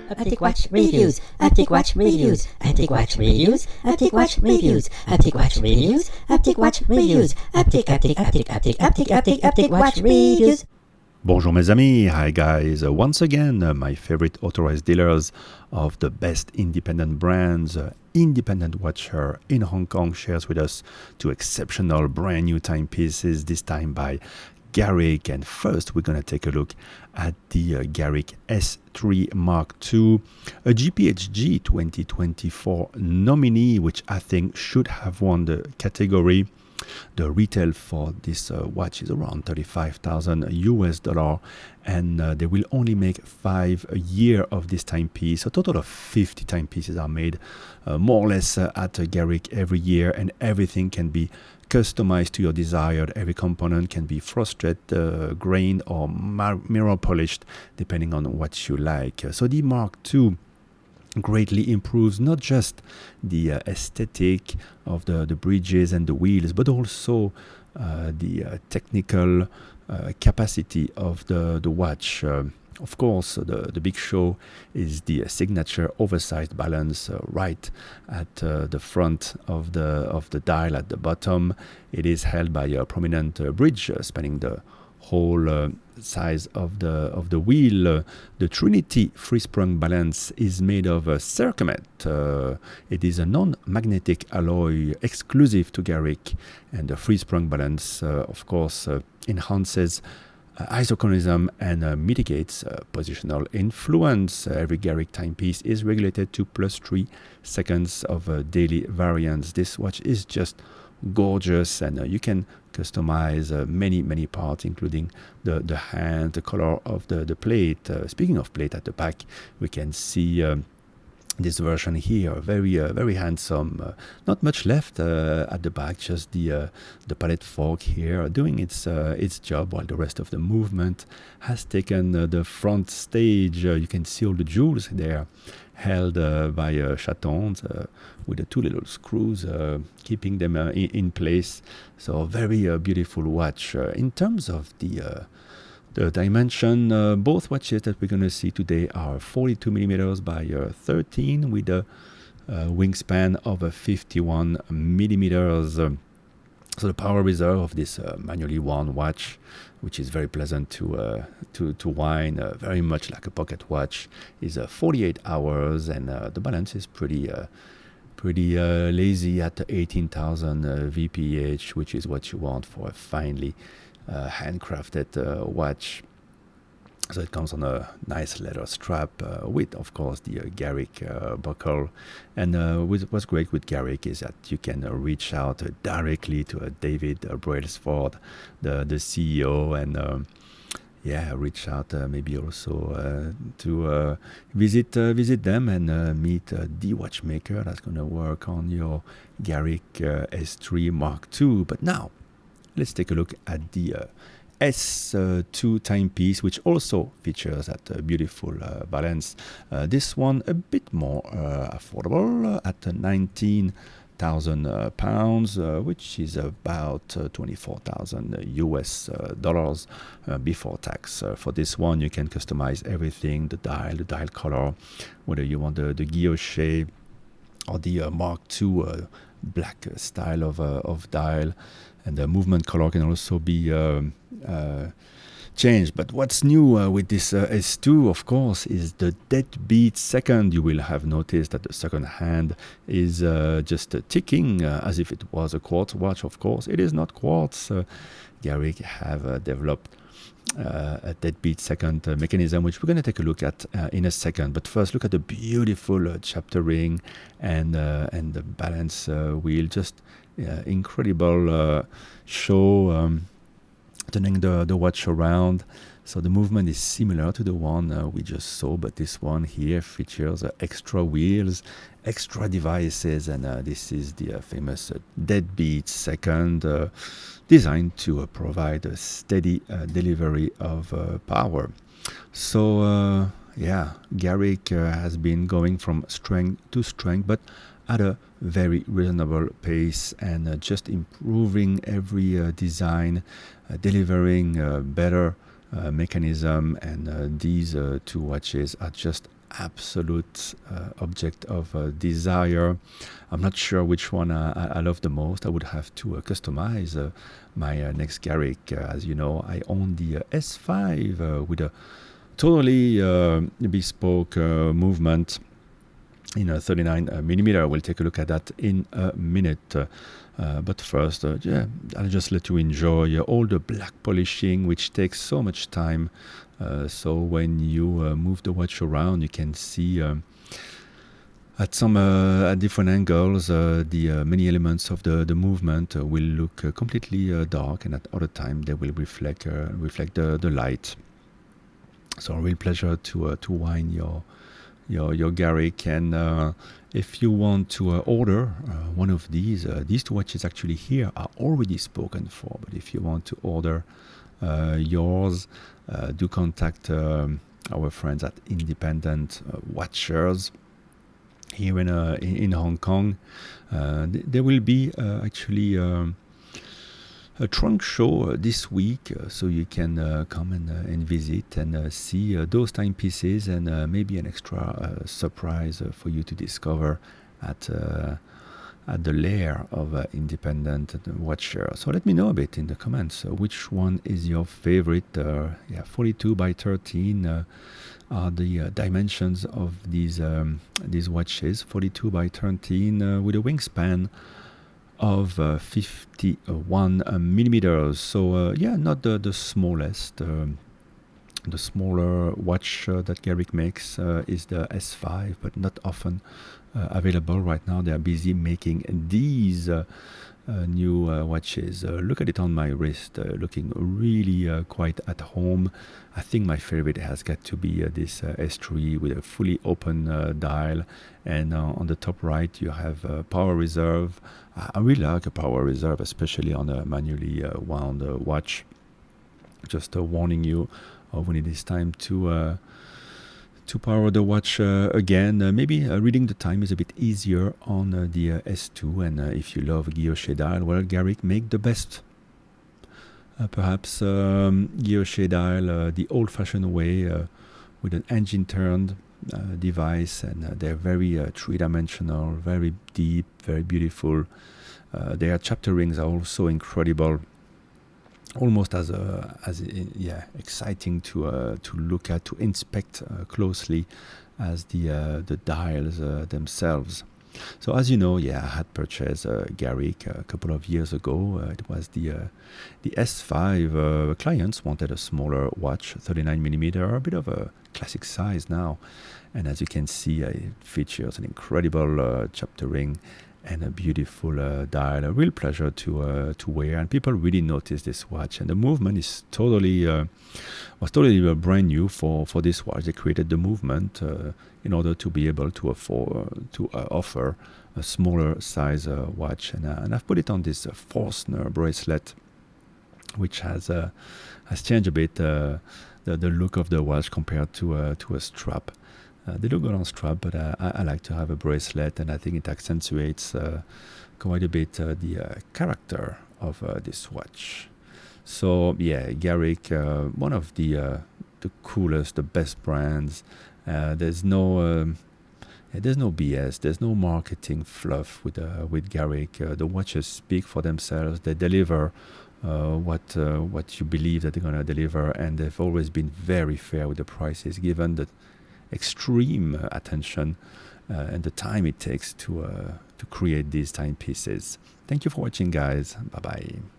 Uptick Watch Reviews, Uptick Watch Reviews, Uptick Watch Reviews, Uptick Watch Reviews, Uptick Watch Reviews, Uptick Watch Reviews, Uptick Watch Reviews. Bonjour mes amis, hi guys, once again my favorite authorized dealers of the best independent brands, independent watcher in Hong Kong shares with us two exceptional brand new timepieces, this time by Garrick. And first we're going to take a look at the Garrick S3 Mark II, a GPHG 2024 nominee, which I think should have won the category. The retail for this watch is around $35,000 and they will only make 5 a year of this timepiece. A total of 50 timepieces are made more or less at Garrick every year, and everything can be customized to your desire. Every component can be frosted, grained or mirror polished depending on what you like. So the Mark II greatly improves not just the aesthetic of the bridges and the wheels, but also the technical capacity of the watch. Of course, the big show is the signature oversized balance right at the front of the dial at the bottom. It is held by a prominent bridge spanning the whole size of the wheel. The Trinity free-sprung balance is made of Circumet. It is a non-magnetic alloy exclusive to Garrick, and the free-sprung balance, of course, enhances isochronism and mitigates positional influence. Every Garrick timepiece is regulated to +3 seconds of daily variance. This watch is just gorgeous, and you can customize many parts, including the hand, the color of the plate. Speaking of plate, at the back we can see this version here, very handsome. Not much left at the back, just the palette fork here doing its job, while the rest of the movement has taken the front stage. You can see all the jewels there, held by chatons with the two little screws keeping them in place. So very beautiful watch. In terms of the dimension, both watches that we're going to see today are 42 millimeters by 13 with a wingspan of 51 millimeters. So the power reserve of this manually worn watch, which is very pleasant to wind, very much like a pocket watch, is 48 hours, and the balance is pretty lazy at 18,000 VPH, which is what you want for a finely handcrafted watch. So it comes on a nice leather strap with, of course, the Garrick buckle. And what's great with Garrick is that you can reach out directly to David Brailsford, the CEO, and reach out maybe also to visit them and meet the watchmaker that's going to work on your Garrick S3 Mark II. But now, let's take a look at the S2 timepiece, which also features that beautiful balance. This one a bit more affordable at 19,000 pounds, which is about 24,000 US dollars before tax. For this one, you can customize everything: the dial color, whether you want the guilloche or the Mark II black style of dial. And the movement color can also be changed. But what's new with this S2, of course, is the Deadbeat second. You will have noticed that the second hand is just ticking as if it was a quartz watch. Of course, it is not quartz. Garrick have developed a Deadbeat second mechanism, which we're going to take a look at in a second. But first, look at the beautiful chapter ring and the balance wheel. Just incredible show, turning the watch around. So the movement is similar to the one we just saw, but this one here features extra wheels, extra devices, and this is the famous Deadbeat second, designed to provide a steady delivery of power. So Garrick has been going from strength to strength, but at a very reasonable pace, and just improving every design, delivering better mechanism, and these two watches are just absolute object of desire. I'm not sure which one I love the most. I would have to customize my next Garrick. As you know, I own the S5 with a totally bespoke movement in a 39 millimeter. We'll take a look at that in a minute. But first, I'll just let you enjoy all the black polishing, which takes so much time. So when you move the watch around, you can see at some at different angles the many elements of the movement will look completely dark, and at other time they will reflect the light. So a real pleasure to wind your Garrick. And if you want to order one of these two watches actually here are already spoken for, but if you want to order yours, do contact our friends at Independent Watchers here in Hong Kong. There will be actually a trunk show this week, so you can come and visit and see those timepieces, and maybe an extra surprise for you to discover at the lair of Independent Watcher. So let me know a bit in the comments which one is your favorite. 42 by 13 are the dimensions of these watches. 42 by 13 with a wingspan of 51 millimeters. So not the smallest. The smaller watch that Garrick makes is the S5, but not often available right now. They are busy making these new watches. Look at it on my wrist, looking really quite at home. I think my favorite has got to be this S3 with a fully open dial, and on the top right you have power reserve. I really like a power reserve, especially on a manually wound watch. Just warning you when it is time to power the watch again. Maybe reading the time is a bit easier on the S2, and if you love guilloche dial, well, Garrick make the best. Perhaps guilloche dial the old-fashioned way with an engine-turned device, and they're very three-dimensional, very deep, very beautiful. Their chapter rings are also incredible. Almost as exciting to look at, to inspect closely as the dials themselves. So as you know, I had purchased Garrick a couple of years ago. It was the S5. Clients wanted a smaller watch, 39 millimeter, a bit of a classic size now. And as you can see, it features an incredible chapter ring and a beautiful dial. A real pleasure to wear, and people really notice this watch. And the movement is was totally brand new for this watch. They created the movement in order to be able to afford to offer a smaller size watch. And I've put it on this Forstner bracelet, which has changed a bit the look of the watch compared to a strap. They look good on strap, but I like to have a bracelet, and I think it accentuates quite a bit the character of this watch. So Garrick, one of the coolest, the best brands. There's no BS. There's no marketing fluff with Garrick. The watches speak for themselves. They deliver what you believe that they're gonna deliver, and they've always been very fair with the prices, given the extreme attention and the time it takes to create these timepieces. Thank you for watching, guys. Bye bye.